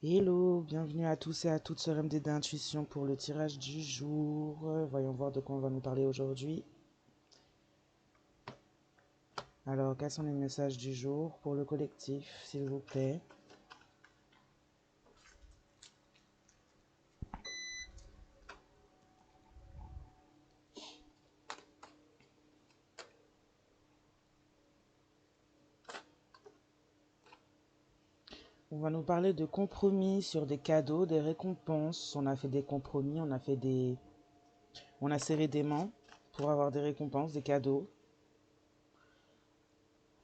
Hello, bienvenue à tous et à toutes sur MD d'Intuition pour le tirage du jour. Voyons voir de quoi on va nous parler aujourd'hui. Alors, quels sont les messages du jour pour le collectif, s'il vous plaît? On va nous parler de compromis sur des cadeaux, des récompenses. On a fait des compromis, on a serré des mains pour avoir des récompenses, des cadeaux.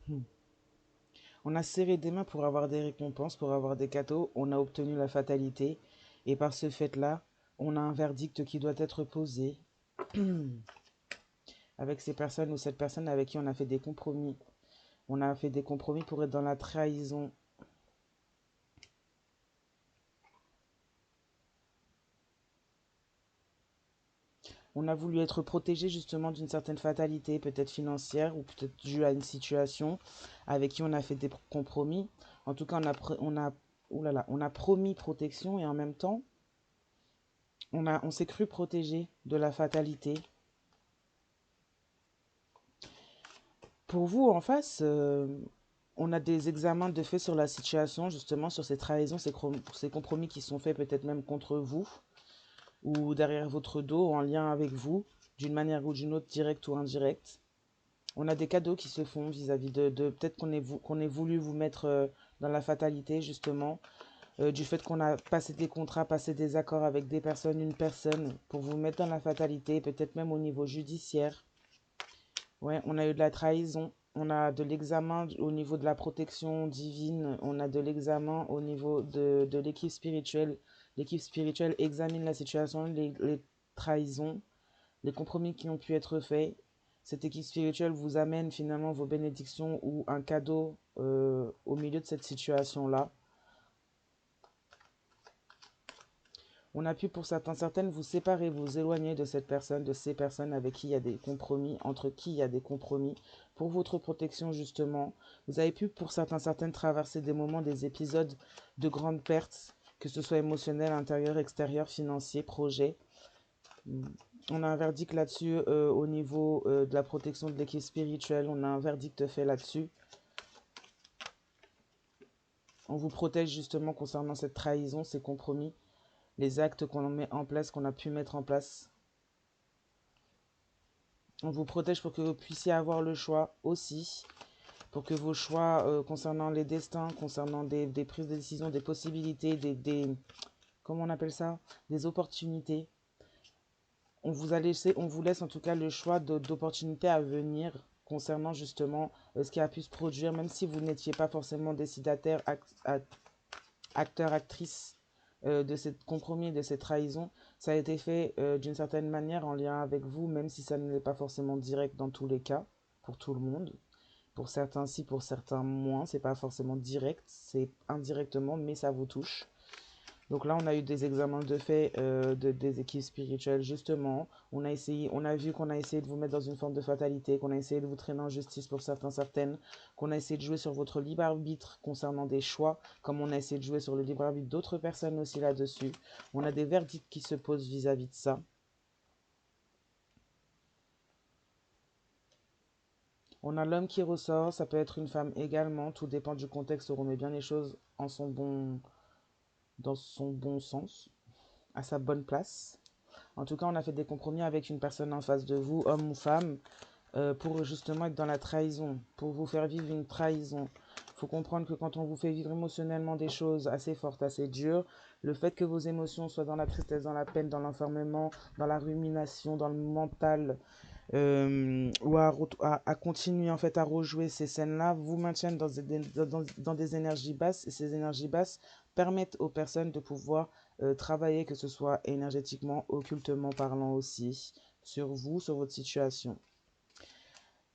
Hmm. On a serré des mains pour avoir des récompenses, pour avoir des cadeaux. On a obtenu la fatalité. Et par ce fait-là, on a un verdict qui doit être posé avec ces personnes ou cette personne avec qui on a fait des compromis. On a fait des compromis pour être dans la trahison. On a voulu être protégé justement d'une certaine fatalité, peut-être financière ou peut-être due à une situation avec qui on a fait des compromis. En tout cas, on a promis protection et en même temps, on s'est cru protégé de la fatalité. Pour vous, en face, on a des examens de fait sur la situation, justement, sur ces trahisons, ces compromis qui sont faits peut-être même contre vous ou derrière votre dos, en lien avec vous, d'une manière ou d'une autre, directe ou indirecte. On a des cadeaux qui se font vis-à-vis de peut-être qu'on ait voulu vous mettre dans la fatalité, justement, du fait qu'on a passé des contrats, passé des accords avec des personnes, une personne, pour vous mettre dans la fatalité, peut-être même au niveau judiciaire. Ouais, on a eu de la trahison, on a de l'examen au niveau de la protection divine, on a de l'examen au niveau de l'équipe spirituelle. L'équipe spirituelle examine la situation, les trahisons, les compromis qui ont pu être faits. Cette équipe spirituelle vous amène finalement vos bénédictions ou un cadeau au milieu de cette situation-là. On a pu pour certaines vous séparer, vous éloigner de cette personne, de ces personnes avec qui il y a des compromis, entre qui il y a des compromis, pour votre protection justement. Vous avez pu pour certaines traverser des moments, des épisodes de grandes pertes, que ce soit émotionnel, intérieur, extérieur, financier, projet. On a un verdict là-dessus au niveau de la protection de l'équipe spirituelle. On a un verdict fait là-dessus. On vous protège justement concernant cette trahison, ces compromis, les actes qu'on met en place, qu'on a pu mettre en place. On vous protège pour que vous puissiez avoir le choix aussi, pour que vos choix concernant les destins, concernant des prises de décision, des possibilités, comment on appelle ça, des opportunités. On vous laisse en tout cas le choix d'opportunités à venir concernant justement ce qui a pu se produire, même si vous n'étiez pas forcément décidataire, acteur, actrice de cette compromis, de cette trahison. Ça a été fait d'une certaine manière en lien avec vous, même si ça ne l'est pas forcément direct dans tous les cas, pour tout le monde. Pour certains, si, pour certains, moins. C'est pas forcément direct, c'est indirectement, mais ça vous touche. Donc là, on a eu des examens de fait des équipes spirituelles, justement. On a vu qu'on a essayé de vous mettre dans une forme de fatalité, qu'on a essayé de vous traîner en justice pour certaines, qu'on a essayé de jouer sur votre libre arbitre concernant des choix, comme on a essayé de jouer sur le libre arbitre d'autres personnes aussi là-dessus. On a des verdicts qui se posent vis-à-vis de ça. On a l'homme qui ressort, ça peut être une femme également, tout dépend du contexte, on remet bien les choses dans son bon sens, à sa bonne place. En tout cas, on a fait des compromis avec une personne en face de vous, homme ou femme, pour justement être dans la trahison, pour vous faire vivre une trahison. Il faut comprendre que quand on vous fait vivre émotionnellement des choses assez fortes, assez dures, le fait que vos émotions soient dans la tristesse, dans la peine, dans l'enfermement, dans la rumination, dans le mental, ou à continuer en fait à rejouer ces scènes-là, vous maintiennent dans des énergies basses, et ces énergies basses permettent aux personnes de pouvoir travailler, que ce soit énergétiquement, occultement parlant aussi, sur vous, sur votre situation.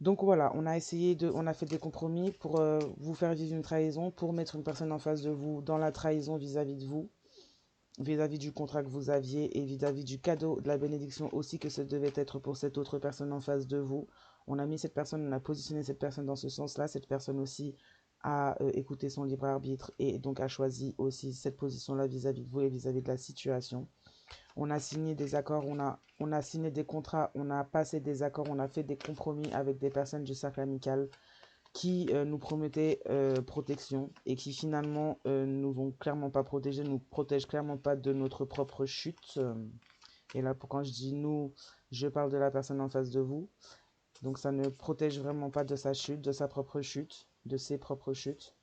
Donc voilà, on a fait des compromis pour vous faire vivre une trahison, pour mettre une personne en face de vous dans la trahison vis-à-vis de vous, vis-à-vis du contrat que vous aviez et vis-à-vis du cadeau, de la bénédiction aussi que ce devait être pour cette autre personne en face de vous. On a mis cette personne, on a positionné cette personne dans ce sens-là. Cette personne aussi a écouté son libre arbitre et donc a choisi aussi cette position-là vis-à-vis de vous et vis-à-vis de la situation. On a signé des accords, on a signé des contrats, on a passé des accords, on a fait des compromis avec des personnes du cercle amical qui nous promettaient protection et qui finalement nous ont clairement pas protégés, nous protègent clairement pas de notre propre chute. Et là, quand je dis nous, je parle de la personne en face de vous. Donc ça ne protège vraiment pas de sa chute, de sa propre chute, de ses propres chutes.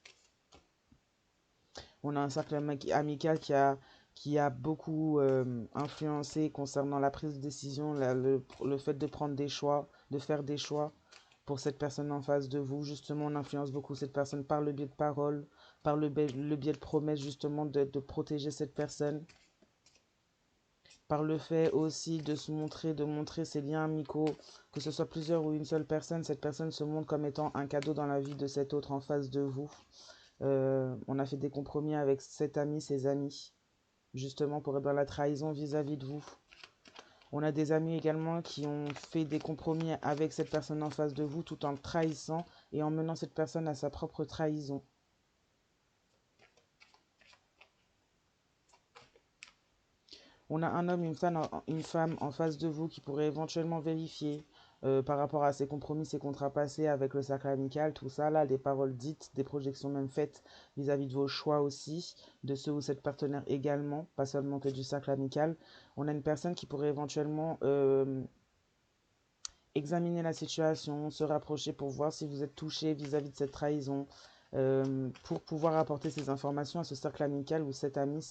On a un cercle amical qui a beaucoup influencé concernant la prise de décision, le fait de prendre des choix, de faire des choix pour cette personne en face de vous. Justement, on influence beaucoup cette personne par le biais de paroles, par le biais de promesses, justement, de protéger cette personne. Par le fait aussi de se montrer, de montrer ses liens amicaux, que ce soit plusieurs ou une seule personne, cette personne se montre comme étant un cadeau dans la vie de cet autre en face de vous. On a fait des compromis avec cet ami, ses amis, justement pour être dans la trahison vis-à-vis de vous. On a des amis également qui ont fait des compromis avec cette personne en face de vous tout en trahissant et en menant cette personne à sa propre trahison. On a un homme, une femme en face de vous qui pourrait éventuellement vérifier par rapport à ses compromis, ses contrats passés avec le cercle amical, tout ça, là, des paroles dites, des projections même faites vis-à-vis de vos choix aussi, de ceux ou cette partenaire également, pas seulement que du cercle amical. On a une personne qui pourrait éventuellement examiner la situation, se rapprocher pour voir si vous êtes touché vis-à-vis de cette trahison, pour pouvoir apporter ces informations à ce cercle amical ou cet ami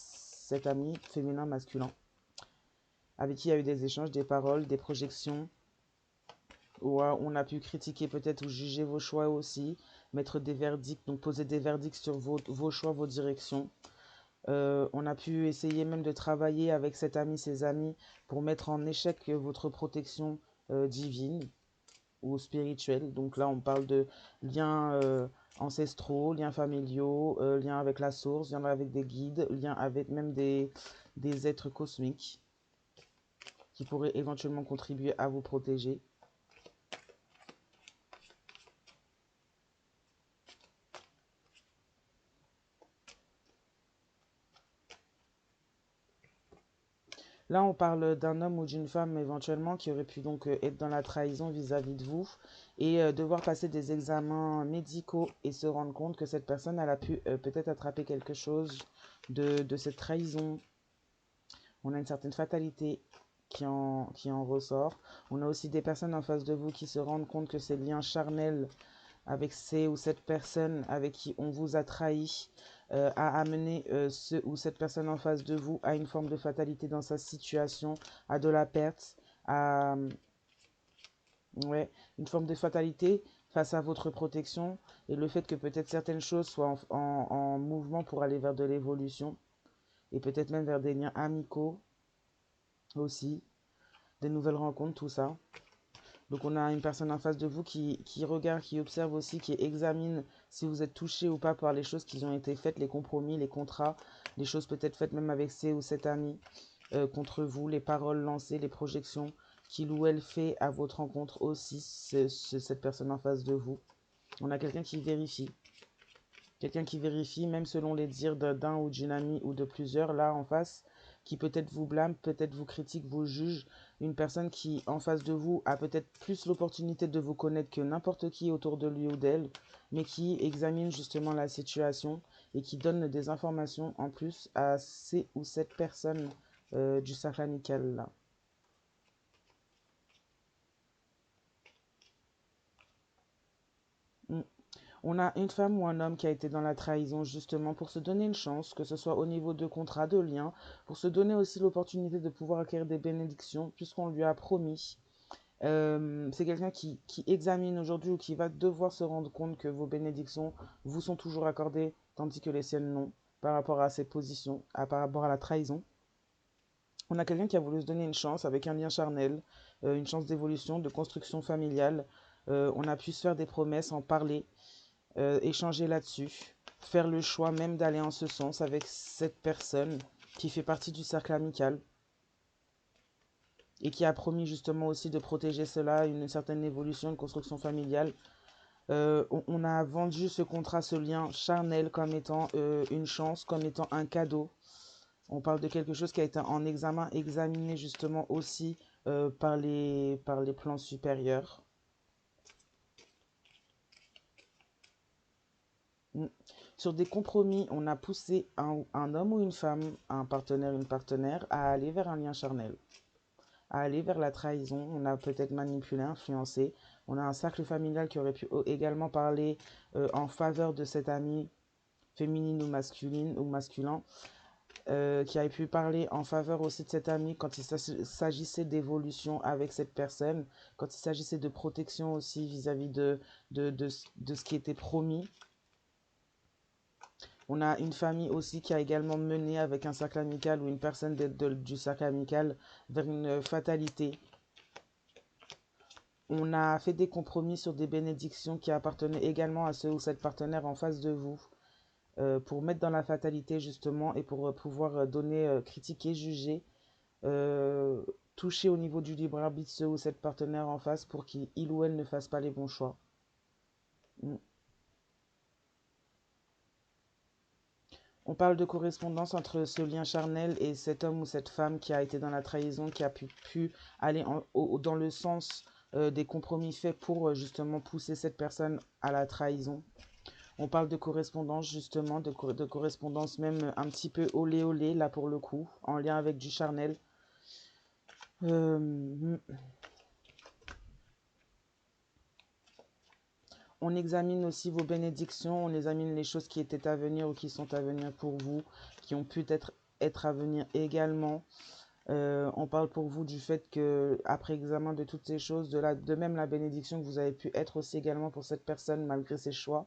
féminin, masculin, avec qui il y a eu des échanges, des paroles, des projections, où on a pu critiquer peut-être ou juger vos choix aussi, mettre des verdicts, donc poser des verdicts sur vos choix, vos directions. On a pu essayer même de travailler avec cet ami, ses amis, pour mettre en échec votre protection divine ou spirituelle. Donc là, on parle de liens ancestraux, liens familiaux, liens avec la source, liens avec des guides, liens avec même des êtres cosmiques qui pourraient éventuellement contribuer à vous protéger. Là, on parle d'un homme ou d'une femme éventuellement qui aurait pu donc être dans la trahison vis-à-vis de vous et devoir passer des examens médicaux et se rendre compte que cette personne, elle a pu peut-être attraper quelque chose de cette trahison. On a une certaine fatalité qui en ressort. On a aussi des personnes en face de vous qui se rendent compte que ces liens charnels avec ces ou cette personne avec qui on vous a trahi a amené ce ou cette personne en face de vous à une forme de fatalité dans sa situation, à de la perte, à ouais, une forme de fatalité face à votre protection et le fait que peut-être certaines choses soient en mouvement pour aller vers de l'évolution et peut-être même vers des liens amicaux aussi, des nouvelles rencontres, tout ça. Donc on a une personne en face de vous qui regarde, qui observe aussi, qui examine si vous êtes touché ou pas par les choses qui ont été faites, les compromis, les contrats, les choses peut-être faites même avec ces ou cet ami contre vous, les paroles lancées, les projections qu'il ou elle fait à votre rencontre aussi, cette personne en face de vous. On a quelqu'un qui vérifie. Quelqu'un qui vérifie, même selon les dires d'un ou d'une amie ou de plusieurs, là en face, qui peut-être vous blâme, peut-être vous critique, vous juge. Une personne qui, en face de vous, a peut-être plus l'opportunité de vous connaître que n'importe qui autour de lui ou d'elle, mais qui examine justement la situation et qui donne des informations en plus à ces ou cette personne du cercle amical là. Mm. On a une femme ou un homme qui a été dans la trahison justement pour se donner une chance, que ce soit au niveau de contrat, de lien, pour se donner aussi l'opportunité de pouvoir acquérir des bénédictions puisqu'on lui a promis. C'est quelqu'un qui examine aujourd'hui ou qui va devoir se rendre compte que vos bénédictions vous sont toujours accordées tandis que les siennes non, par rapport à ses positions, par rapport à la trahison. On a quelqu'un qui a voulu se donner une chance avec un lien charnel, une chance d'évolution, de construction familiale. On a pu se faire des promesses, en parler, échanger là-dessus, faire le choix même d'aller en ce sens avec cette personne qui fait partie du cercle amical et qui a promis justement aussi de protéger cela, une certaine évolution, une construction familiale On a vendu ce contrat, ce lien charnel comme étant une chance, comme étant un cadeau. On parle de quelque chose qui a été en examen, examiné justement aussi par les plans supérieurs. Mm. Sur des compromis, on a poussé un homme ou une femme, un partenaire, une partenaire, à aller vers un lien charnel, à aller vers la trahison. On a peut-être manipulé, influencé. On a un cercle familial qui aurait pu également parler en faveur de cette amie féminine ou masculine ou masculin, qui a pu parler en faveur aussi de cette amie quand il s'agissait d'évolution avec cette personne, quand il s'agissait de protection aussi vis-à-vis de ce qui était promis. On a une famille aussi qui a également mené avec un cercle amical ou une personne du cercle amical vers une fatalité. On a fait des compromis sur des bénédictions qui appartenaient également à ceux ou cette partenaire en face de vous, pour mettre dans la fatalité justement et pour pouvoir donner, critiquer, juger, euh, toucher au niveau du libre arbitre ceux ou cette partenaire en face pour qu'il ou elle ne fasse pas les bons choix. Mm. On parle de correspondance entre ce lien charnel et cet homme ou cette femme qui a été dans la trahison, qui a pu aller dans le sens des compromis faits pour justement pousser cette personne à la trahison. On parle de correspondance justement, de correspondance même un petit peu olé olé là pour le coup, en lien avec du charnel. Euh, On examine aussi vos bénédictions, on examine les choses qui étaient à venir ou qui sont à venir pour vous, qui ont pu être à venir également. On parle pour vous du fait que, après examen de toutes ces choses, de même la bénédiction que vous avez pu être aussi également pour cette personne malgré ses choix.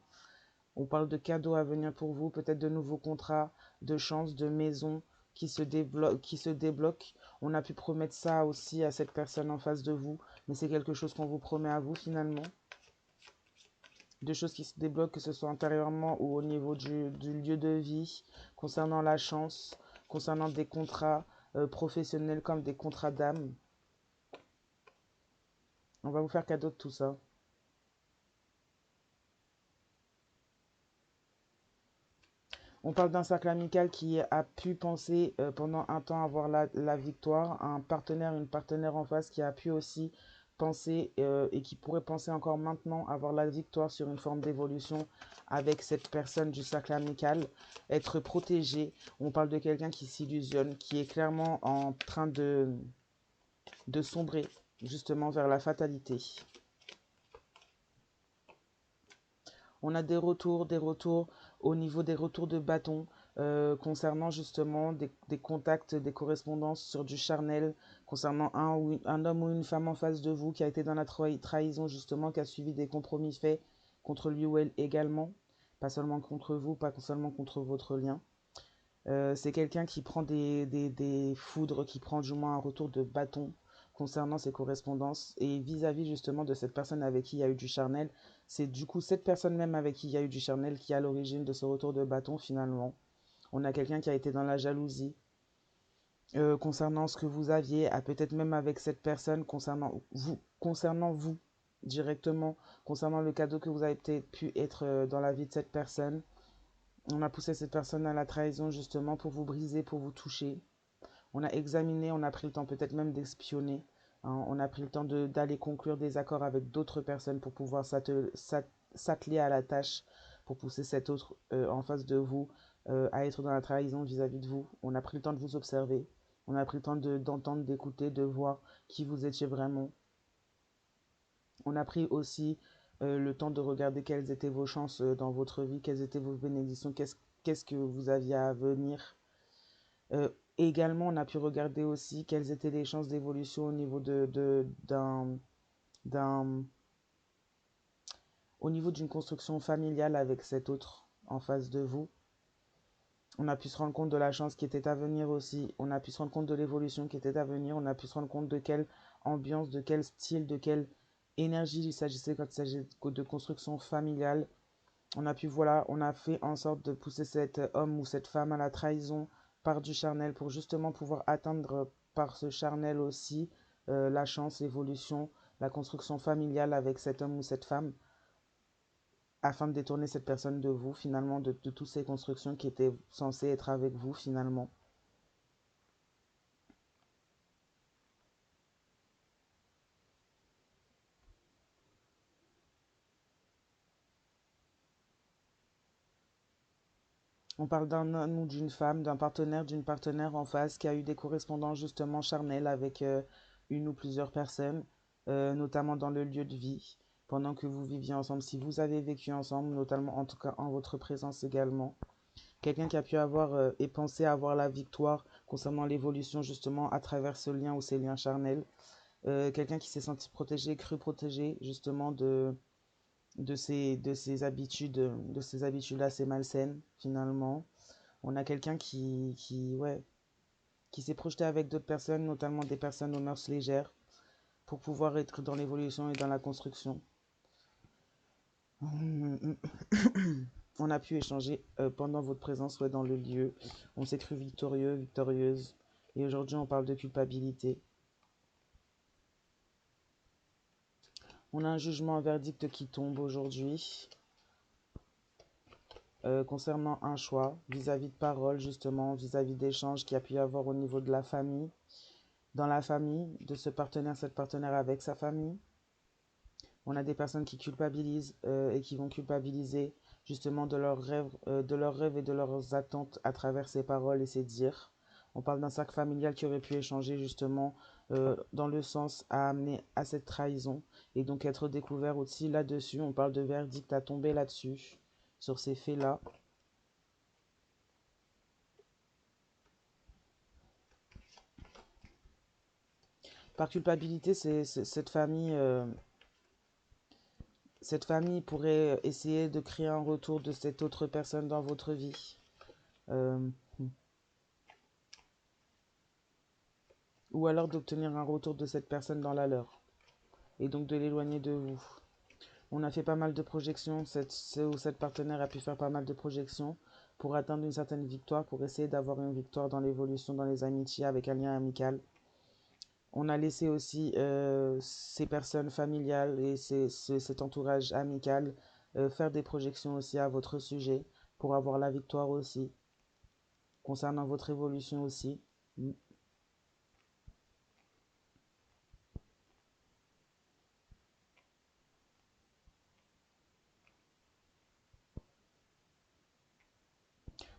On parle de cadeaux à venir pour vous, peut-être de nouveaux contrats, de chances, de maisons qui se débloquent. On a pu promettre ça aussi à cette personne en face de vous, mais c'est quelque chose qu'on vous promet à vous finalement. De choses qui se débloquent, que ce soit antérieurement ou au niveau du lieu de vie, concernant la chance, concernant des contrats professionnels comme des contrats d'âme. On va vous faire cadeau de tout ça. On parle d'un cercle amical qui a pu penser pendant un temps avoir la victoire, un partenaire, une partenaire en face qui a pu aussi penser et qui pourrait penser encore maintenant avoir la victoire sur une forme d'évolution avec cette personne du cercle amical, être protégé. On parle de quelqu'un qui s'illusionne, qui est clairement en train de sombrer justement vers la fatalité. On a des retours au niveau des retours de bâton concernant justement des contacts, des correspondances sur du charnel, concernant un homme ou une femme en face de vous qui a été dans la trahison justement, qui a suivi des compromis faits contre lui ou elle également, pas seulement contre vous, pas seulement contre votre lien. C'est quelqu'un qui prend des foudres, qui prend du moins un retour de bâton concernant ses correspondances et vis-à-vis justement de cette personne avec qui il y a eu du charnel. C'est du coup cette personne même avec qui il y a eu du charnel qui est à l'origine de ce retour de bâton finalement. On a quelqu'un qui a été dans la jalousie concernant ce que vous aviez, peut-être même avec cette personne concernant vous directement, concernant le cadeau que vous avez peut-être pu être dans la vie de cette personne. On a poussé cette personne à la trahison justement pour vous briser, pour vous toucher. On a examiné, on a pris le temps peut-être même d'espionner. Hein. On a pris le temps d'aller conclure des accords avec d'autres personnes pour pouvoir s'atteler à la tâche, pour pousser cet autre en face de vous à être dans la trahison vis-à-vis de vous. On a pris le temps de vous observer. On a pris le temps d'entendre, d'écouter, de voir qui vous étiez vraiment. On a pris aussi le temps de regarder quelles étaient vos chances dans votre vie, quelles étaient vos bénédictions, qu'est-ce que vous aviez à venir. Également, on a pu regarder aussi quelles étaient les chances d'évolution au niveau d'un, au niveau d'une construction familiale avec cet autre en face de vous. On a pu se rendre compte de la chance qui était à venir aussi. On a pu se rendre compte de l'évolution qui était à venir. On a pu se rendre compte de quelle ambiance, de quel style, de quelle énergie il s'agissait quand il s'agit de construction familiale. On a pu, voilà, on a fait en sorte de pousser cet homme ou cette femme à la trahison par du charnel pour justement pouvoir atteindre par ce charnel aussi la chance, l'évolution, la construction familiale avec cet homme ou cette femme. afin de détourner cette personne de vous, finalement, de toutes ces constructions qui étaient censées être avec vous, finalement. On parle d'un homme ou d'une femme, d'une partenaire en face qui a eu des correspondances justement charnelles avec une ou plusieurs personnes, notamment dans le lieu de vie, pendant que vous viviez ensemble. Si vous avez vécu ensemble, notamment en tout cas en votre présence également. Quelqu'un qui a pu avoir et penser avoir la victoire concernant l'évolution justement à travers ce lien ou ces liens charnels. Quelqu'un qui s'est senti protégé, cru protégé justement de ces habitudes assez malsaines finalement. On a quelqu'un ouais, qui s'est projeté avec d'autres personnes, notamment des personnes aux mœurs légères, pour pouvoir être dans l'évolution et dans la construction. On a pu échanger pendant votre présence dans le lieu. On s'est cru victorieux, victorieuse. Et aujourd'hui, on parle de culpabilité. On a un jugement, un verdict qui tombe aujourd'hui concernant un choix vis-à-vis de paroles, justement, vis-à-vis d'échanges qu'il y a pu y avoir au niveau de la famille, dans la famille, de ce partenaire, cette partenaire avec sa famille. On a des personnes qui culpabilisent et qui vont culpabiliser justement de leurs rêves et de leurs attentes à travers ces paroles et ces dires. On parle d'un cercle familial qui aurait pu échanger justement dans le sens à amener à cette trahison et donc être découvert aussi là-dessus. On parle de verdict à tomber là-dessus, sur ces faits-là. Par culpabilité, c'est cette famille pourrait essayer de créer un retour de cette autre personne dans votre vie. Euh, ou alors d'obtenir un retour de cette personne dans la leur, et donc de l'éloigner de vous. On a fait pas mal de projections, cette partenaire a pu faire pas mal de projections pour atteindre une certaine victoire, pour essayer d'avoir une victoire dans l'évolution, dans les amitiés, avec un lien amical. On a laissé aussi ces personnes familiales et cet entourage amical faire des projections aussi à votre sujet pour avoir la victoire aussi, concernant votre évolution aussi.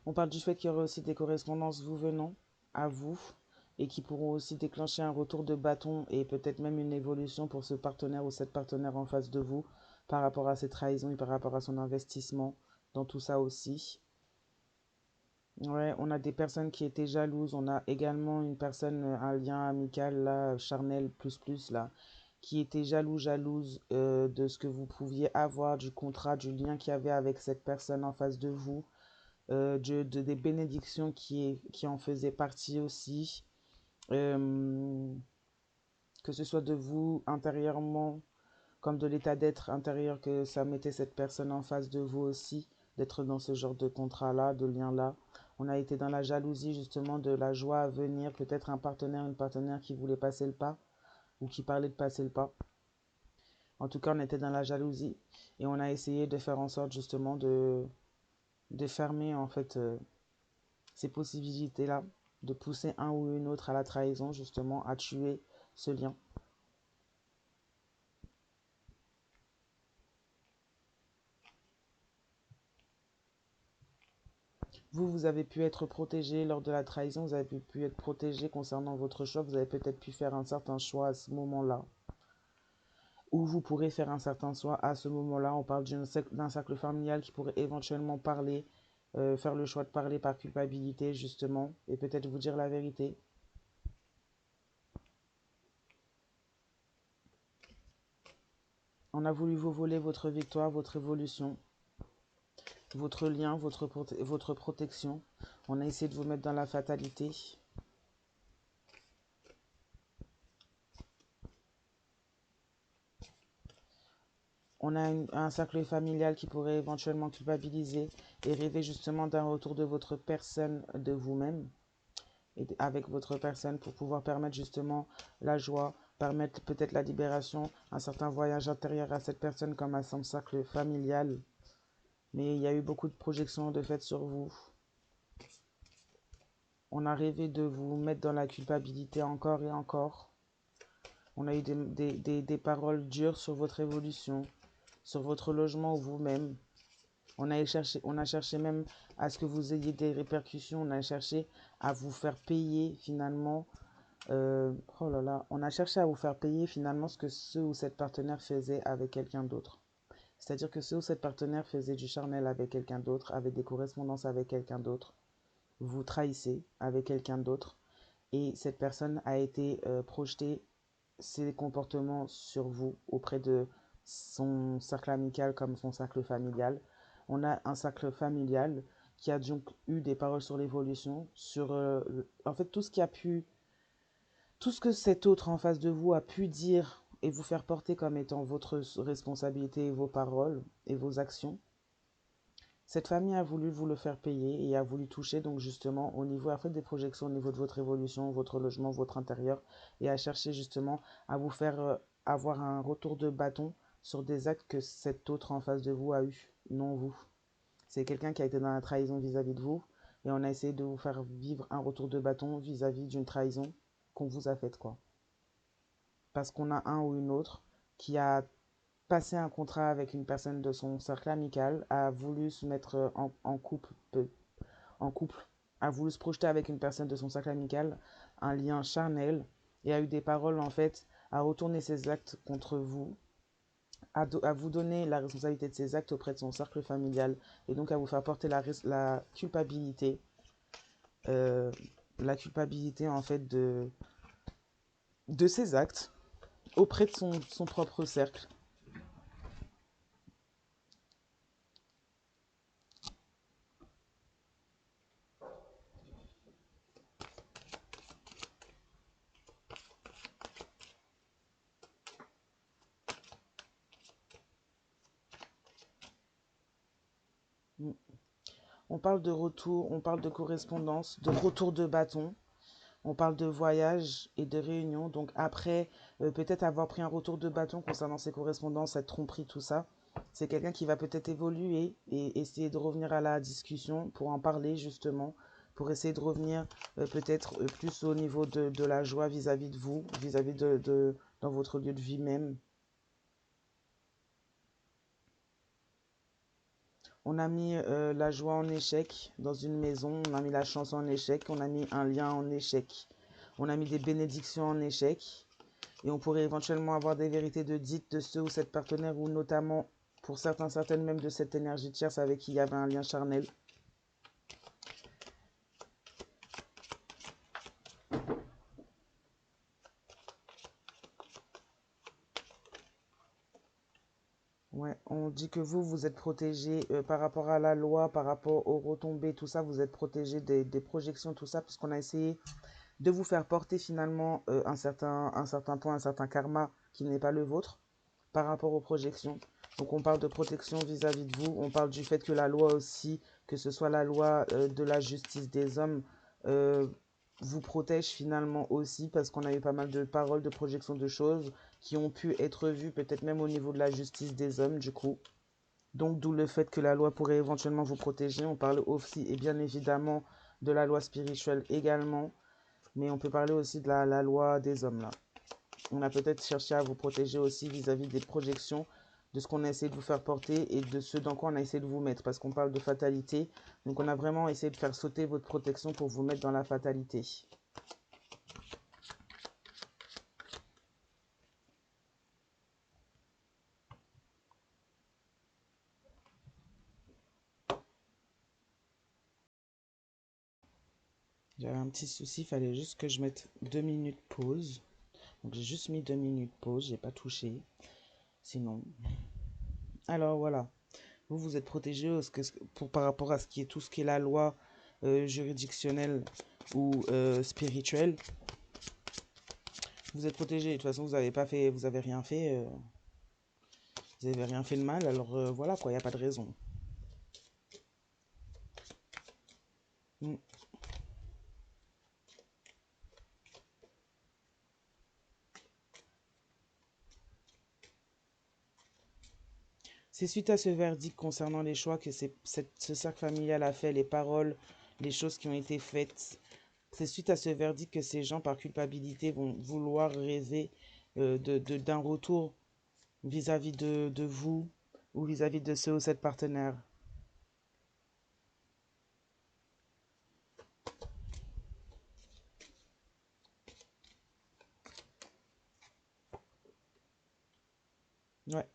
On parle du fait qu'il y aura aussi des correspondances vous venant à vous et qui pourront aussi déclencher un retour de bâton et peut-être même une évolution pour ce partenaire ou cette partenaire en face de vous par rapport à ses trahisons et par rapport à son investissement dans tout ça aussi. Ouais, on a des personnes qui étaient jalouses. On a également une personne, un lien amical là, charnel plus là, qui était jalouse de ce que vous pouviez avoir, du contrat, du lien qu'il y avait avec cette personne en face de vous. Des bénédictions qui en faisaient partie aussi, euh, que ce soit de vous intérieurement, comme de l'état d'être intérieur que ça mettait cette personne en face de vous aussi, d'être dans ce genre de contrat-là, de lien-là. On a été dans la jalousie justement de la joie à venir, peut-être un partenaire, une partenaire qui voulait passer le pas ou qui parlait de passer le pas. En tout cas, on était dans la jalousie et on a essayé de faire en sorte justement de fermer en fait ces possibilités-là, de pousser un ou une autre à la trahison, justement, à tuer ce lien. Vous avez pu être protégé lors de la trahison, vous avez pu être protégé concernant votre choix, vous avez peut-être pu faire un certain choix à ce moment-là, ou vous pourrez faire un certain choix à ce moment-là. On parle d'un cercle familial qui pourrait éventuellement parler, faire le choix de parler par culpabilité, justement, et peut-être vous dire la vérité. On a voulu vous voler votre victoire, votre évolution, votre lien, votre protection. On a essayé de vous mettre dans la fatalité. On a un cercle familial qui pourrait éventuellement culpabiliser et rêver justement d'un retour de votre personne, de vous-même, et avec votre personne pour pouvoir permettre justement la joie, permettre peut-être la libération, un certain voyage intérieur à cette personne comme à son cercle familial. Mais il y a eu beaucoup de projections de fait sur vous. On a rêvé de vous mettre dans la culpabilité encore et encore. On a eu des paroles dures sur votre évolution, sur votre logement ou vous-même. On a cherché même à ce que vous ayez des répercussions. On a cherché à vous faire payer finalement. Oh là là, on a cherché à vous faire payer finalement ce que ce ou cette partenaire faisait avec quelqu'un d'autre. C'est-à-dire que ce ou cette partenaire faisait du charnel avec quelqu'un d'autre, avait des correspondances avec quelqu'un d'autre. Vous trahissez avec quelqu'un d'autre. Et cette personne a été projetée ses comportements sur vous auprès de son cercle amical comme son cercle familial. On a un cercle familial qui a donc eu des paroles sur l'évolution, sur en fait tout ce qui a pu, tout ce que cet autre en face de vous a pu dire et vous faire porter comme étant votre responsabilité, vos paroles et vos actions. Cette famille a voulu vous le faire payer et a voulu toucher donc justement au niveau, a fait des projections au niveau de votre évolution, votre logement, votre intérieur et a cherché justement à vous faire avoir un retour de bâton sur des actes que cet autre en face de vous a eu, non vous. C'est quelqu'un qui a été dans la trahison vis-à-vis de vous et on a essayé de vous faire vivre un retour de bâton vis-à-vis d'une trahison qu'on vous a faite quoi. Parce qu'on a un ou une autre qui a passé un contrat avec une personne de son cercle amical, a voulu se mettre en couple, a voulu se projeter avec une personne de son cercle amical, un lien charnel, et a eu des paroles en fait à retourner ses actes contre vous, à vous donner la responsabilité de ses actes auprès de son cercle familial, et donc à vous faire porter euh, la culpabilité en fait de ses actes auprès de son propre cercle. On parle de retour, on parle de correspondance, de retour de bâton. On parle de voyage et de réunion. Donc après, peut-être avoir pris un retour de bâton concernant ses correspondances, cette tromperie, tout ça. C'est quelqu'un qui va peut-être évoluer et essayer de revenir à la discussion pour en parler justement, pour essayer de revenir peut-être plus au niveau de la joie vis-à-vis de vous, vis-à-vis dans votre lieu de vie même. On a mis la joie en échec dans une maison, on a mis la chance en échec, on a mis un lien en échec, on a mis des bénédictions en échec. Et on pourrait éventuellement avoir des vérités de dites de ce ou cette partenaire, ou notamment pour certaines même de cette énergie tierce avec qui il y avait un lien charnel. Ouais, on dit que vous êtes protégé par rapport à la loi, par rapport aux retombées, tout ça, vous êtes protégé des projections, tout ça, puisqu'on a essayé de vous faire porter finalement un certain point, un certain karma qui n'est pas le vôtre par rapport aux projections. Donc on parle de protection vis-à-vis de vous, on parle du fait que la loi aussi, que ce soit la loi de la justice des hommes, euh, vous protège finalement aussi parce qu'on a eu pas mal de paroles, de projections de choses qui ont pu être vues peut-être même au niveau de la justice des hommes du coup. Donc d'où le fait que la loi pourrait éventuellement vous protéger. On parle aussi et bien évidemment de la loi spirituelle également, mais on peut parler aussi de la loi des hommes là. On a peut-être cherché à vous protéger aussi vis-à-vis des projections, de ce qu'on a essayé de vous faire porter et de ce dans quoi on a essayé de vous mettre, parce qu'on parle de fatalité. Donc on a vraiment essayé de faire sauter votre protection pour vous mettre dans la fatalité. J'avais un petit souci, il fallait juste que je mette 2 minutes pause. Donc j'ai juste mis 2 minutes pause, j'ai pas touché. Sinon. Alors voilà. Vous êtes protégé par rapport à ce qui est tout ce qui est la loi juridictionnelle ou spirituelle. Vous êtes protégé. De toute façon, vous avez pas fait, vous avez rien fait. Vous avez rien fait de mal. Alors voilà quoi, il n'y a pas de raison. Mm. C'est suite à ce verdict concernant les choix que ce cercle familial a fait, les paroles, les choses qui ont été faites. C'est suite à ce verdict que ces gens, par culpabilité, vont vouloir rêver d'un retour vis-à-vis de vous ou vis-à-vis de ceux ou cette partenaire. Ouais.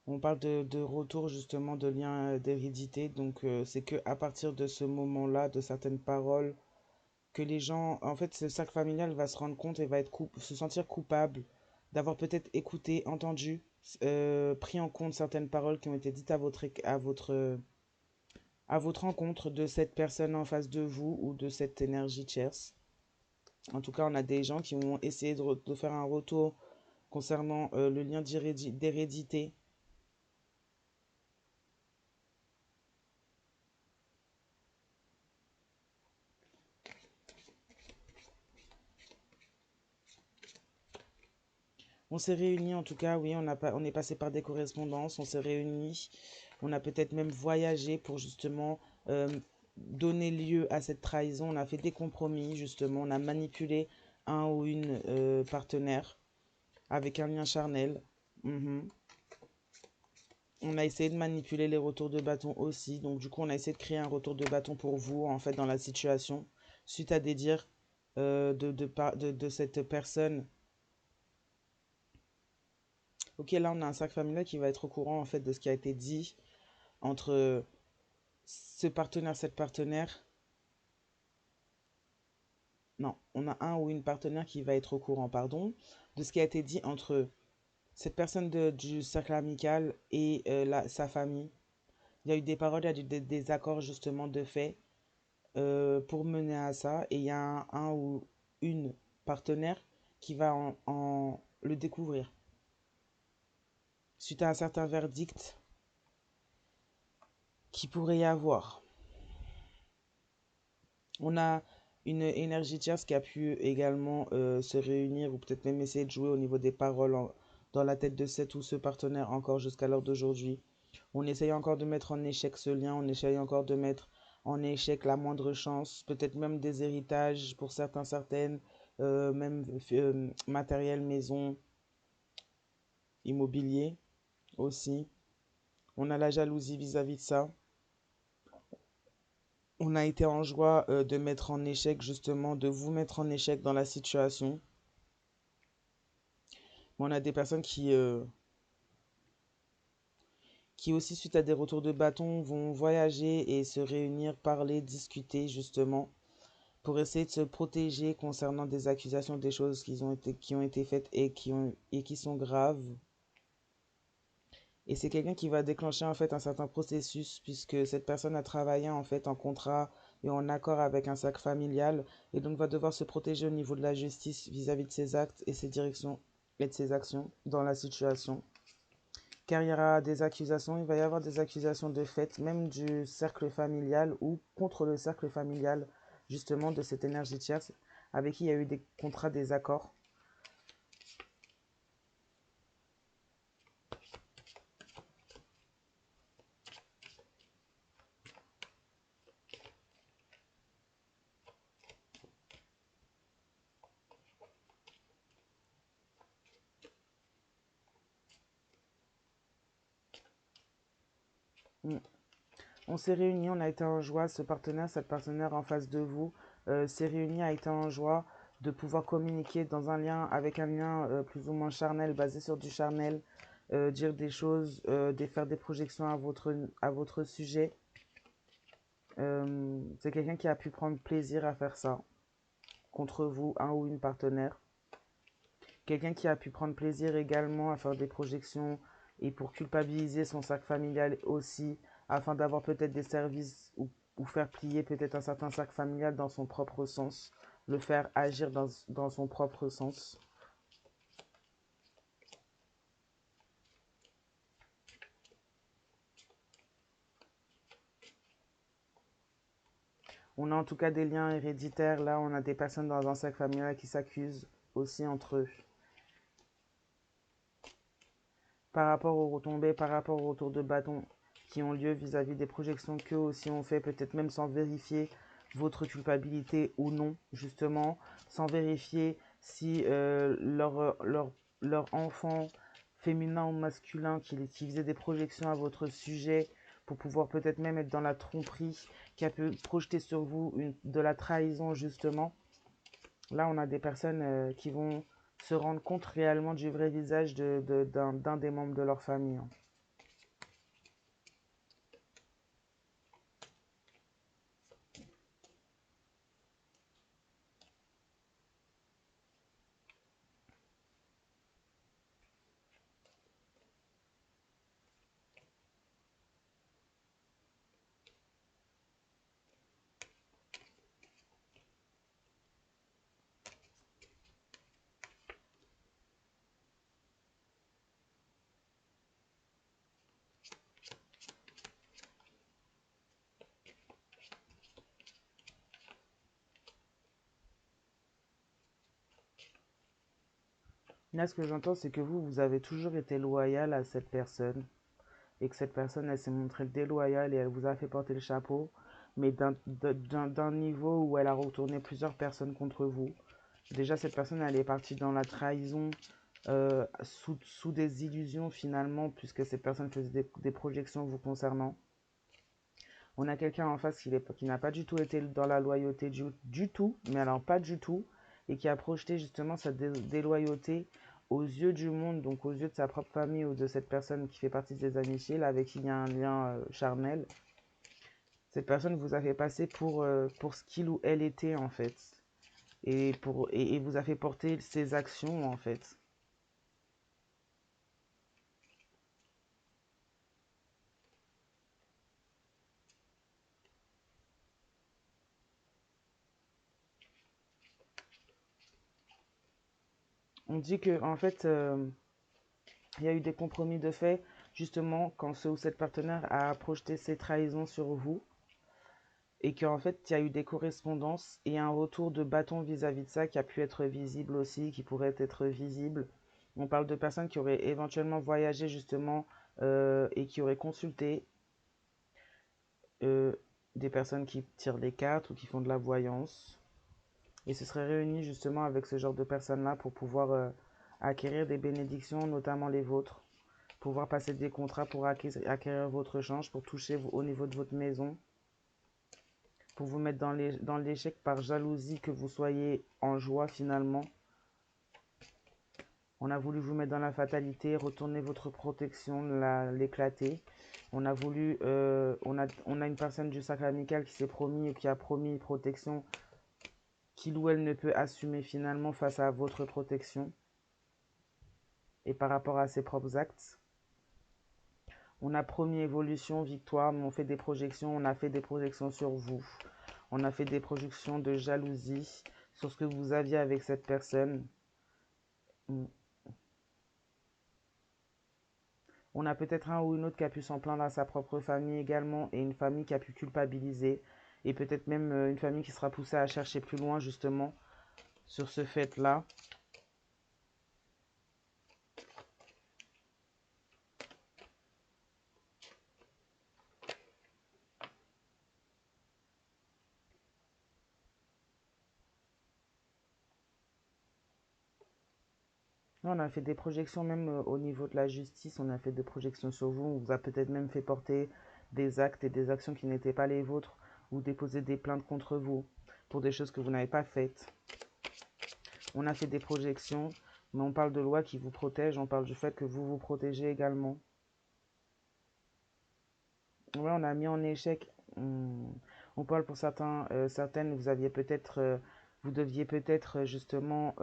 On parle de retour justement de lien d'hérédité. Donc c'est que à partir de ce moment-là, de certaines paroles, que les gens, en fait, ce cercle familial va se rendre compte et va se sentir coupable d'avoir peut-être écouté, entendu, pris en compte certaines paroles qui ont été dites à votre rencontre de cette personne en face de vous ou de cette énergie tierce. En tout cas, on a des gens qui vont essayer de faire un retour concernant le lien d'hérédité. On s'est réunis, en tout cas, oui, on est passé par des correspondances, on s'est réunis, on a peut-être même voyagé pour justement donner lieu à cette trahison. On a fait des compromis, justement, on a manipulé un ou une partenaire avec un lien charnel. Mhm. On a essayé de manipuler les retours de bâton aussi. Donc, du coup, on a essayé de créer un retour de bâton pour vous, en fait, dans la situation, suite à des dires de cette personne. Ok, là, on a un cercle familial qui va être au courant, en fait, de ce qui a été dit entre ce partenaire, cette partenaire. Non, on a un ou une partenaire qui va être au courant, pardon, de ce qui a été dit entre cette personne du cercle amical et sa famille. Il y a eu des paroles, il y a eu des accords justement de fait pour mener à ça. Et il y a un ou une partenaire qui va en le découvrir. Suite à un certain verdict qui pourrait y avoir. On a une énergie tierce qui a pu également se réunir ou peut-être même essayer de jouer au niveau des paroles dans la tête de cet ou ce partenaire encore jusqu'à l'heure d'aujourd'hui. On essaye encore de mettre en échec ce lien, on essaye encore de mettre en échec la moindre chance, peut-être même des héritages pour certains, certaines, même matériel, maison, immobilier aussi. On a la jalousie vis-à-vis de ça. On a été en joie de mettre en échec, justement, de vous mettre en échec dans la situation. On a des personnes qui aussi, suite à des retours de bâton, vont voyager et se réunir, parler, discuter, justement, pour essayer de se protéger concernant des accusations, des choses qui ont été faites et qui sont graves. Et c'est quelqu'un qui va déclencher en fait un certain processus puisque cette personne a travaillé en fait en contrat et en accord avec un cercle familial et donc va devoir se protéger au niveau de la justice vis-à-vis de ses actes et ses directions et de ses actions dans la situation. Car il y aura des accusations, il va y avoir des accusations de fait, même du cercle familial ou contre le cercle familial justement de cette énergie tierce avec qui il y a eu des contrats, des accords. Mm. On s'est réunis, on a été en joie, ce partenaire, cette partenaire en face de vous s'est réuni, a été en joie de pouvoir communiquer dans un lien, avec un lien plus ou moins charnel, basé sur du charnel, dire des choses, faire des projections à votre sujet. C'est quelqu'un qui a pu prendre plaisir à faire ça contre vous, un ou une partenaire. Quelqu'un qui a pu prendre plaisir également à faire des projections et pour culpabiliser son cercle familial aussi, afin d'avoir peut-être des services ou faire plier peut-être un certain cercle familial dans son propre sens, le faire agir dans son propre sens. On a en tout cas des liens héréditaires, là on a des personnes dans un cercle familial qui s'accusent aussi entre eux. par rapport aux retombées, par rapport aux retours de bâton qui ont lieu vis-à-vis des projections qu'eux aussi ont fait, peut-être même sans vérifier votre culpabilité ou non, justement, sans vérifier si leur enfant féminin ou masculin qui faisait des projections à votre sujet pour pouvoir peut-être même être dans la tromperie, qui a pu projeter sur vous de la trahison, justement. Là, on a des personnes qui vont se rendre compte réellement du vrai visage d'un des membres de leur famille, hein. Là, ce que j'entends, c'est que vous avez toujours été loyal à cette personne et que cette personne, elle s'est montrée déloyale et elle vous a fait porter le chapeau, mais d'un niveau où elle a retourné plusieurs personnes contre vous. Déjà, cette personne, elle est partie dans la trahison sous des illusions finalement, puisque cette personne faisait des projections vous concernant. On a quelqu'un en face qui n'a pas du tout été dans la loyauté du tout, mais alors pas du tout, et qui a projeté justement sa déloyauté aux yeux du monde, donc aux yeux de sa propre famille ou de cette personne qui fait partie de ses amitiés, là, avec qui il y a un lien charnel. Cette personne vous a fait passer pour ce qu'il ou elle était en fait, et vous a fait porter ses actions en fait. On dit que en fait, il y a eu des compromis de fait, justement, quand ce ou cette partenaire a projeté ses trahisons sur vous, et qu'en fait, il y a eu des correspondances et un retour de bâton vis-à-vis de ça qui a pu être visible aussi, qui pourrait être visible. On parle de personnes qui auraient éventuellement voyagé justement et qui auraient consulté euh, des personnes qui tirent des cartes ou qui font de la voyance et se seraient réunis justement avec ce genre de personnes-là pour pouvoir acquérir des bénédictions, notamment les vôtres, pouvoir passer des contrats pour acquérir votre change, pour toucher au niveau de votre maison, pour vous mettre dans l'échec par jalousie, que vous soyez en joie finalement. On a voulu vous mettre dans la fatalité, retourner votre protection, l'éclater. On a voulu, on a une personne du cercle amical qui s'est promis ou qui a promis une protection qu'il ou elle ne peut assumer finalement face à votre protection et par rapport à ses propres actes. On a promis évolution, victoire, mais on fait des projections, on a fait des projections sur vous. On a fait des projections de jalousie sur ce que vous aviez avec cette personne. On a peut-être un ou une autre qui a pu s'en plaindre à sa propre famille également, et une famille qui a pu culpabiliser, et peut-être même une famille qui sera poussée à chercher plus loin justement sur ce fait-là. On a fait des projections même au niveau de la justice, on a fait des projections sur vous, on vous a peut-être même fait porter des actes et des actions qui n'étaient pas les vôtres, ou déposer des plaintes contre vous pour des choses que vous n'avez pas faites. On a fait des projections, mais on parle de lois qui vous protègent, on parle du fait que vous vous protégez également. Ouais, on a mis en échec. On parle pour certaines, vous aviez peut-être, vous deviez peut-être justement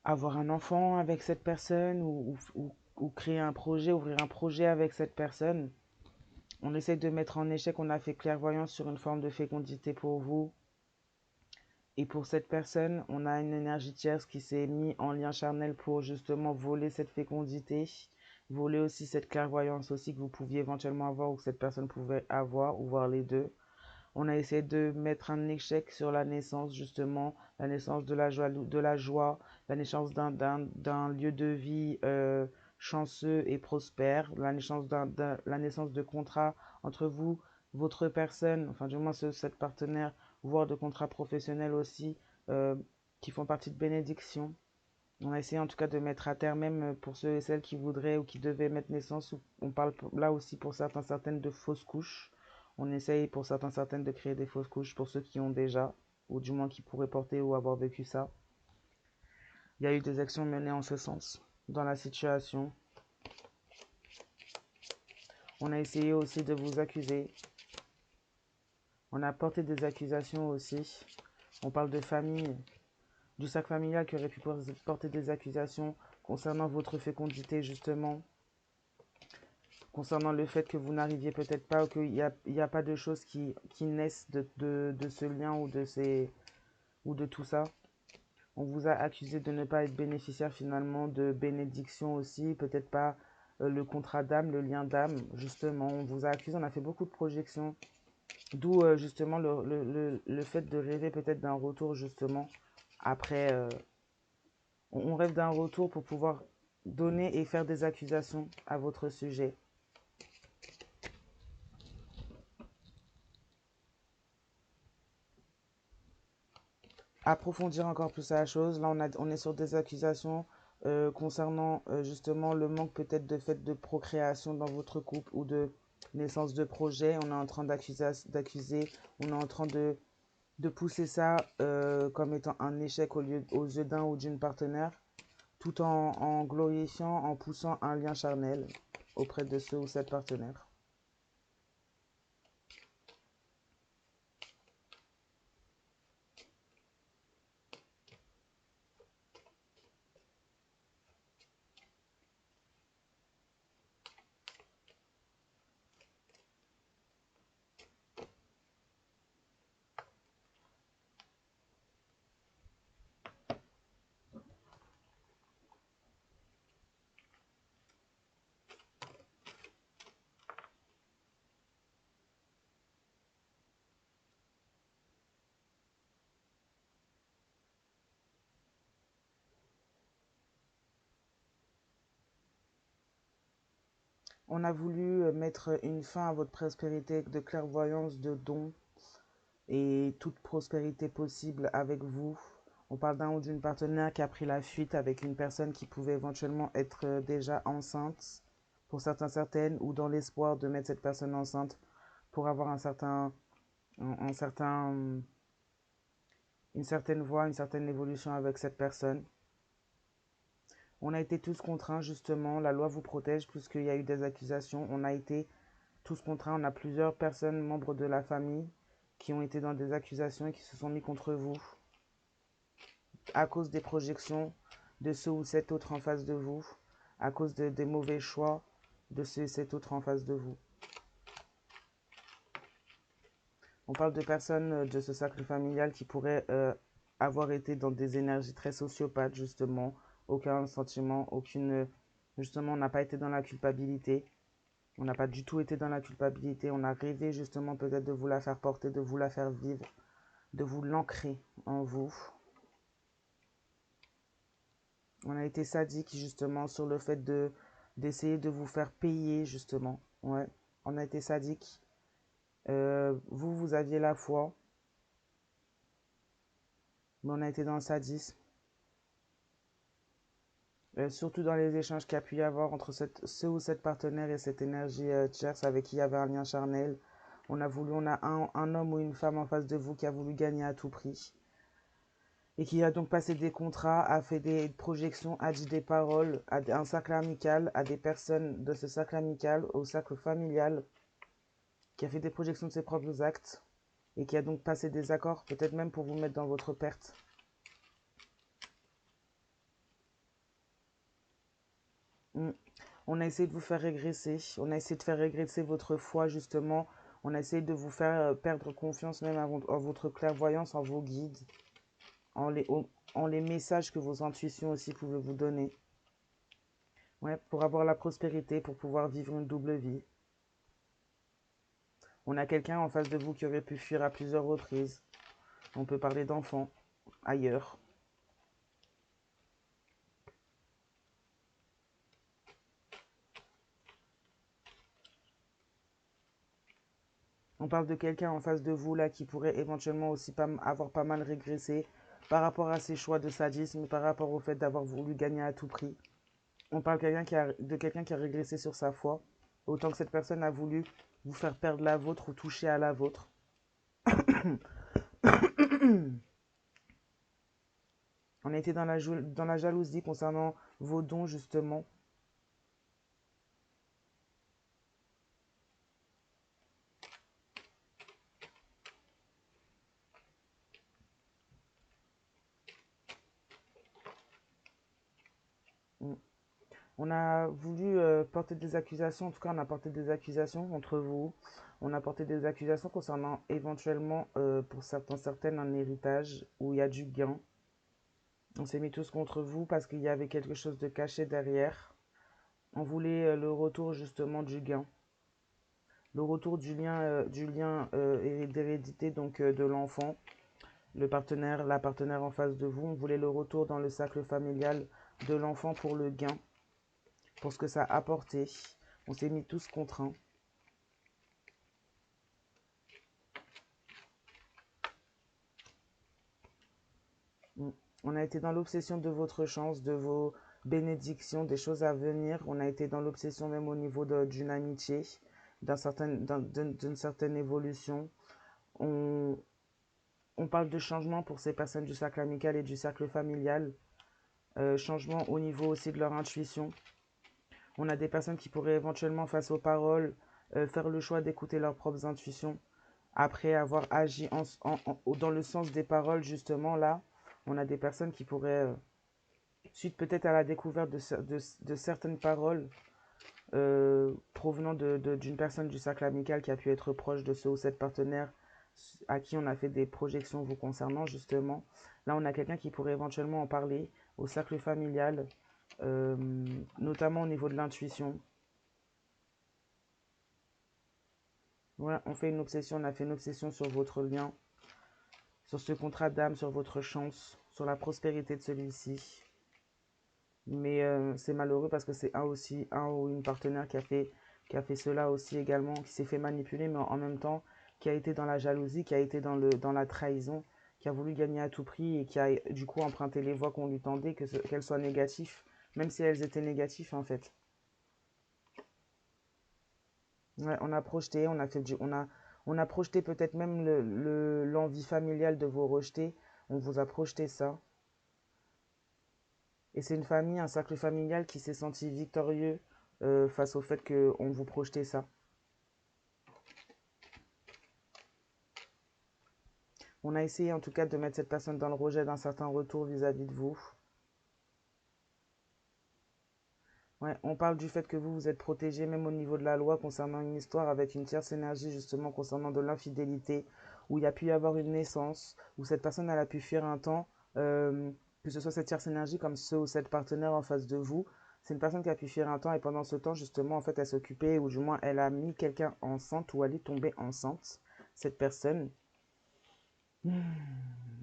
avoir un enfant avec cette personne ou créer un projet, ouvrir un projet avec cette personne. On essaie de mettre en échec, on a fait clairvoyance sur une forme de fécondité pour vous. Et pour cette personne, on a une énergie tierce qui s'est mise en lien charnel pour justement voler cette fécondité, voler aussi cette clairvoyance aussi que vous pouviez éventuellement avoir ou que cette personne pouvait avoir, ou voir les deux. On a essayé de mettre un échec sur la naissance, justement, la naissance de la joie, la naissance d'un lieu de vie chanceux et prospère, la naissance de contrats entre vous, votre personne, enfin du moins cette partenaire, voire de contrats professionnels aussi, euh, qui font partie de bénédictions. On a essayé en tout cas de mettre à terre, même pour ceux et celles qui voudraient ou qui devaient mettre naissance. On parle là aussi pour certains, certaines de fausses couches. On essaye pour certains, certaines de créer des fausses couches pour ceux qui ont déjà, ou du moins qui pourraient porter ou avoir vécu ça. Il y a eu des actions menées en ce sens dans la situation. On a essayé aussi de vous accuser. On a porté des accusations aussi. On parle de famille, du sac familial qui aurait pu porter des accusations concernant votre fécondité justement, concernant le fait que vous n'arriviez peut-être pas ou qu'il n'y a pas de choses qui naissent de ce lien ou de tout ça. On vous a accusé de ne pas être bénéficiaire finalement de bénédictions aussi, peut-être pas le contrat d'âme, le lien d'âme, justement. On vous a accusé, on a fait beaucoup de projections, d'où justement le fait de rêver peut-être d'un retour justement après. On rêve d'un retour pour pouvoir donner et faire des accusations à votre sujet. Approfondir encore plus la chose. Là, on est sur des accusations concernant justement le manque peut-être de fait de procréation dans votre couple ou de naissance de projet. On est en train d'accuser, on est en train de pousser ça comme étant un échec aux yeux d'un ou d'une partenaire, tout en glorifiant, en poussant un lien charnel auprès de ce ou cette partenaire. On a voulu mettre une fin à votre prospérité de clairvoyance, de dons et toute prospérité possible avec vous. On parle d'un ou d'une partenaire qui a pris la fuite avec une personne qui pouvait éventuellement être déjà enceinte pour certains, certaines, ou dans l'espoir de mettre cette personne enceinte pour avoir une certaine voie, une certaine évolution avec cette personne. On a été tous contraints, justement, la loi vous protège puisqu'il y a eu des accusations. On a été tous contraints, on a plusieurs personnes, membres de la famille, qui ont été dans des accusations et qui se sont mis contre vous à cause des projections de ce ou cet autre en face de vous, à cause des mauvais choix de ce et cet autre en face de vous. On parle de personnes de ce cercle familial qui pourraient avoir été dans des énergies très sociopathes, justement, aucun sentiment, aucune... Justement, on n'a pas été dans la culpabilité. On n'a pas du tout été dans la culpabilité. On a rêvé justement peut-être de vous la faire porter, de vous la faire vivre, de vous l'ancrer en vous. On a été sadique justement sur le fait d'essayer de vous faire payer justement. Ouais, on a été sadique. Vous aviez la foi, mais on a été dans le sadisme. Surtout dans les échanges qu'il y a pu y avoir entre ce ou cette partenaire et cette énergie tierce avec qui il y avait un lien charnel. On a un homme ou une femme en face de vous qui a voulu gagner à tout prix. Et qui a donc passé des contrats, a fait des projections, a dit des paroles à un cercle amical, à des personnes de ce cercle amical, au cercle familial, qui a fait des projections de ses propres actes et qui a donc passé des accords, peut-être même pour vous mettre dans votre perte. On a essayé de vous faire régresser, on a essayé de faire régresser votre foi justement, on a essayé de vous faire perdre confiance même en votre clairvoyance, en vos guides, en les messages que vos intuitions aussi pouvaient vous donner. Ouais, pour avoir la prospérité, pour pouvoir vivre une double vie. On a quelqu'un en face de vous qui aurait pu fuir à plusieurs reprises. On peut parler d'enfants ailleurs. On parle de quelqu'un en face de vous là qui pourrait éventuellement aussi avoir pas mal régressé par rapport à ses choix de sadisme, par rapport au fait d'avoir voulu gagner à tout prix. On parle de quelqu'un qui a régressé sur sa foi, autant que cette personne a voulu vous faire perdre la vôtre ou toucher à la vôtre. On a été dans la jalousie concernant vos dons, justement. Mm. On a voulu porter des accusations, en tout cas on a porté des accusations contre vous. On a porté des accusations concernant éventuellement, pour certaines, un héritage où il y a du gain. On s'est mis tous contre vous parce qu'il y avait quelque chose de caché derrière. On voulait le retour justement du gain. Le retour du lien d'hérédité, donc de l'enfant, la partenaire en face de vous. On voulait le retour dans le cercle familial de l'enfant pour le gain, pour ce que ça apportait. On s'est mis tous contraints. On a été dans l'obsession de votre chance, de vos bénédictions, des choses à venir. On a été dans l'obsession même au niveau d'une amitié, d'une certaine évolution. On, on parle de changement pour ces personnes du cercle amical et du cercle familial. Changement au niveau aussi de leur intuition. On a des personnes qui pourraient éventuellement, face aux paroles, faire le choix d'écouter leurs propres intuitions. Après avoir agi dans le sens des paroles, justement, là, on a des personnes qui pourraient, suite peut-être à la découverte de certaines paroles provenant d'une personne du cercle amical qui a pu être proche de ce ou cette partenaire à qui on a fait des projections vous concernant, justement. Là, on a quelqu'un qui pourrait éventuellement en parler au cercle familial, euh, notamment au niveau de l'intuition. Ouais, on a fait une obsession sur votre lien, sur ce contrat d'âme, sur votre chance, sur la prospérité de celui-ci. Mais c'est malheureux parce que c'est un ou une partenaire qui a fait cela aussi également, qui s'est fait manipuler, mais en même temps, qui a été dans la jalousie, qui a été dans la trahison, qui a voulu gagner à tout prix et qui a du coup emprunté les voies qu'on lui tendait, qu'elles soient négatives, même si elles étaient négatives en fait. Ouais, on a projeté, on a projeté peut-être même l'envie familiale de vous rejeter. On vous a projeté ça. Et c'est une famille, un cercle familial qui s'est senti victorieux face au fait qu'on vous projetait ça. On a essayé en tout cas de mettre cette personne dans le rejet d'un certain retour vis-à-vis de vous. Ouais, on parle du fait que vous êtes protégé même au niveau de la loi concernant une histoire avec une tierce énergie justement concernant de l'infidélité, où il y a pu y avoir une naissance, où cette personne elle a pu fuir un temps, que ce soit cette tierce énergie comme ce ou cette partenaire en face de vous. C'est une personne qui a pu fuir un temps et pendant ce temps justement en fait elle s'occupait ou du moins elle a mis quelqu'un enceinte ou elle est tombée enceinte, cette personne.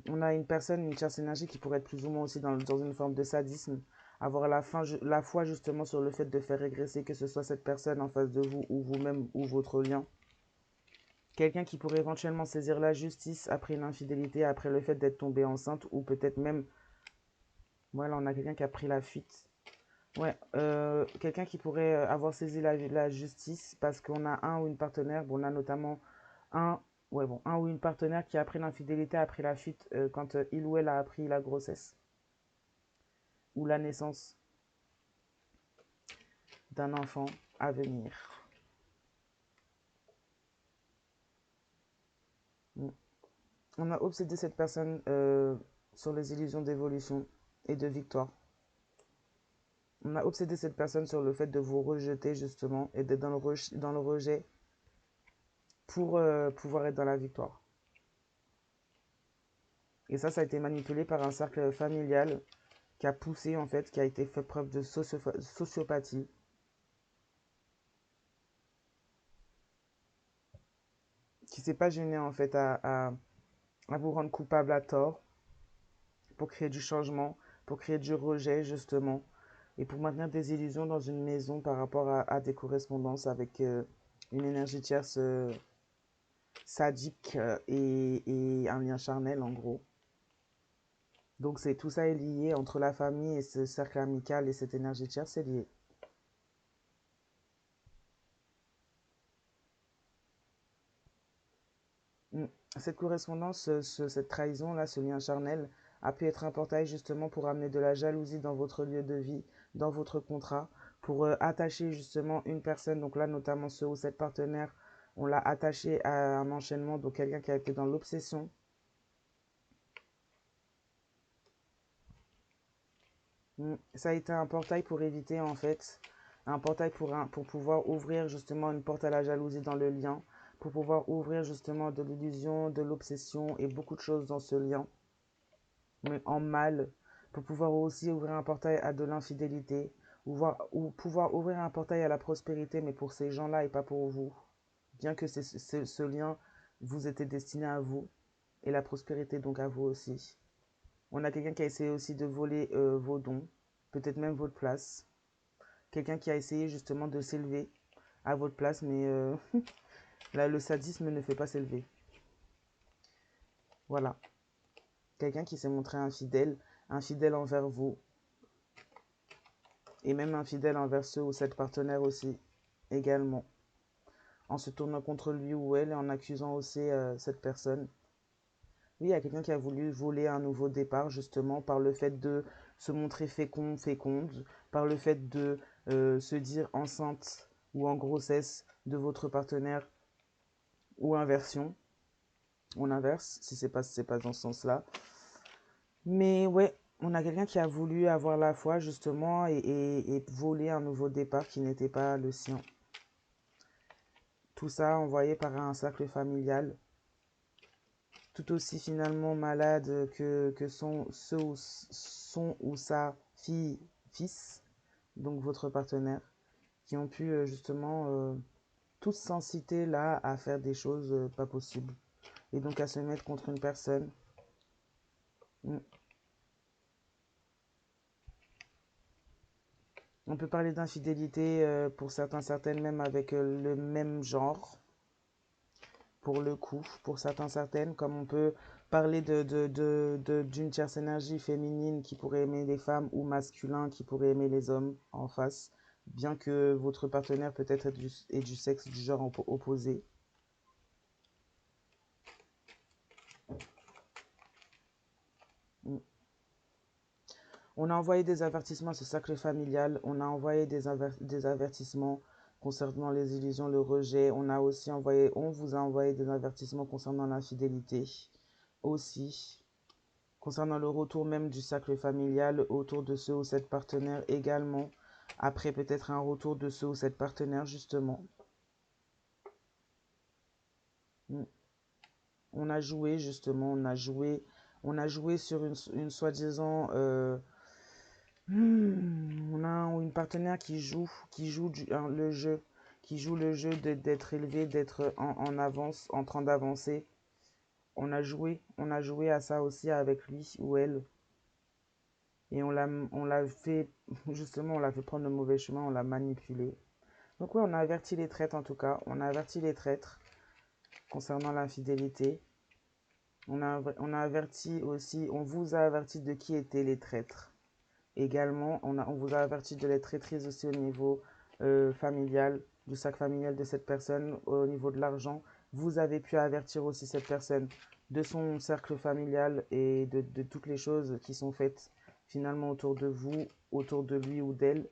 On a une personne, une tierce énergie qui pourrait être plus ou moins aussi dans une forme de sadisme, avoir la foi justement sur le fait de faire régresser que ce soit cette personne en face de vous ou vous-même ou votre lien. Quelqu'un qui pourrait éventuellement saisir la justice après une infidélité, après le fait d'être tombé enceinte ou peut-être même, voilà, on a quelqu'un qui a pris la fuite. Ouais, quelqu'un qui pourrait avoir saisi la justice parce qu'on a un ou une partenaire, bon, on a notamment un, ouais, bon, un ou une partenaire qui, après l'infidélité, a pris la fuite quand il ou elle a appris la grossesse ou la naissance d'un enfant à venir. Mm. On a obsédé cette personne sur les illusions d'évolution et de victoire. On a obsédé cette personne sur le fait de vous rejeter justement et d'être dans le rejet pour pouvoir être dans la victoire. Et ça a été manipulé par un cercle familial qui a poussé en fait, qui a été fait preuve de sociopathie. qui s'est pas gêné en fait à vous rendre coupable à tort pour créer du changement, pour créer du rejet justement, et pour maintenir des illusions dans une maison par rapport à des correspondances avec une énergie tierce sadique et un lien charnel en gros. Donc c'est tout ça est lié entre la famille et ce cercle amical et cette énergie tierce, c'est lié. Mm. Cette correspondance, cette trahison-là, ce lien charnel, a pu être un portail justement pour amener de la jalousie dans votre lieu de vie, dans votre contrat, pour attacher justement une personne, donc là notamment ce ou cette partenaire, on l'a attaché à un enchaînement, donc quelqu'un qui a été dans l'obsession. Ça a été un portail pour éviter en fait, un portail pour pouvoir ouvrir justement une porte à la jalousie dans le lien, pour pouvoir ouvrir justement de l'illusion, de l'obsession et beaucoup de choses dans ce lien, mais en mal, pour pouvoir aussi ouvrir un portail à de l'infidélité, ou pouvoir ouvrir un portail à la prospérité, mais pour ces gens-là et pas pour vous. Bien que ce lien vous était destiné à vous, et la prospérité donc à vous aussi. On a quelqu'un qui a essayé aussi de voler vos dons, peut-être même votre place. Quelqu'un qui a essayé justement de s'élever à votre place, mais là, le sadisme ne fait pas s'élever. Voilà. Quelqu'un qui s'est montré infidèle, infidèle envers vous, et même infidèle envers ceux ou cette partenaire aussi, également, en se tournant contre lui ou elle et en accusant aussi cette personne. Oui, il y a quelqu'un qui a voulu voler un nouveau départ, justement, par le fait de se montrer féconde, par le fait de se dire enceinte ou en grossesse de votre partenaire, ou inversion, on inverse, si c'est pas dans ce sens-là. Mais ouais, on a quelqu'un qui a voulu avoir la foi, justement, et voler un nouveau départ qui n'était pas le sien. Tout ça envoyé par un cercle familial, tout aussi finalement malade que son, son ou sa fille, fils, donc votre partenaire, qui ont pu justement tous s'inciter là à faire des choses pas possibles. Et donc à se mettre contre une personne. Mm. On peut parler d'infidélité pour certains, certaines, même avec le même genre. Pour le coup, pour certains, certaines, comme on peut parler d'une tierce énergie féminine qui pourrait aimer les femmes ou masculin qui pourrait aimer les hommes en face, bien que votre partenaire peut-être est du sexe du genre opposé. Mm. On a envoyé des avertissements à ce cercle familial, on a envoyé des avertissements concernant les illusions, le rejet, on vous a envoyé des avertissements concernant l'infidélité aussi. Concernant le retour même du cercle familial autour de ce ou cette partenaire également, après peut-être un retour de ce ou cette partenaire justement. Mm. On a joué justement, on a joué sur une soi-disant... on a une partenaire qui joue le jeu, qui joue le jeu d'être élevé, d'être en avance, en train d'avancer. On a joué à ça aussi avec lui ou elle. Et on l'a fait, justement, on l'a fait prendre le mauvais chemin, on l'a manipulé. Donc oui, on a averti les traîtres en tout cas. On a averti les traîtres concernant l'infidélité. On a averti aussi, on vous a averti de qui étaient les traîtres. Également, on vous a averti de la traîtrise aussi au niveau familial, du sac familial de cette personne, au niveau de l'argent. Vous avez pu avertir aussi cette personne de son cercle familial et de toutes les choses qui sont faites finalement autour de vous, autour de lui ou d'elle.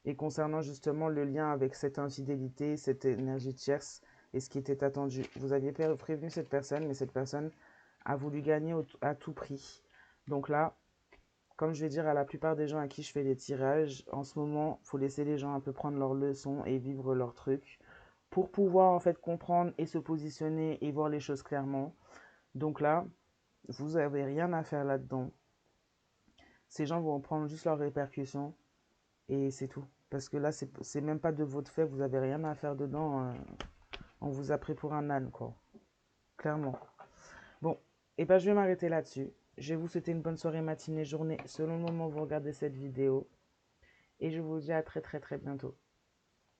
Et concernant justement le lien avec cette infidélité, cette énergie tierce et ce qui était attendu. Vous aviez prévenu cette personne, mais cette personne a voulu gagner à tout prix. Donc là, comme je vais dire à la plupart des gens à qui je fais des tirages, en ce moment, il faut laisser les gens un peu prendre leurs leçons et vivre leurs trucs pour pouvoir en fait comprendre et se positionner et voir les choses clairement. Donc là, vous n'avez rien à faire là-dedans. Ces gens vont prendre juste leurs répercussions et c'est tout. Parce que là, c'est même pas de votre fait, vous n'avez rien à faire dedans. On vous a pris pour un âne, quoi. Clairement. Bon, et ben je vais m'arrêter là-dessus. Je vais vous souhaiter une bonne soirée, matinée, journée, selon le moment où vous regardez cette vidéo. Et je vous dis à très très très bientôt.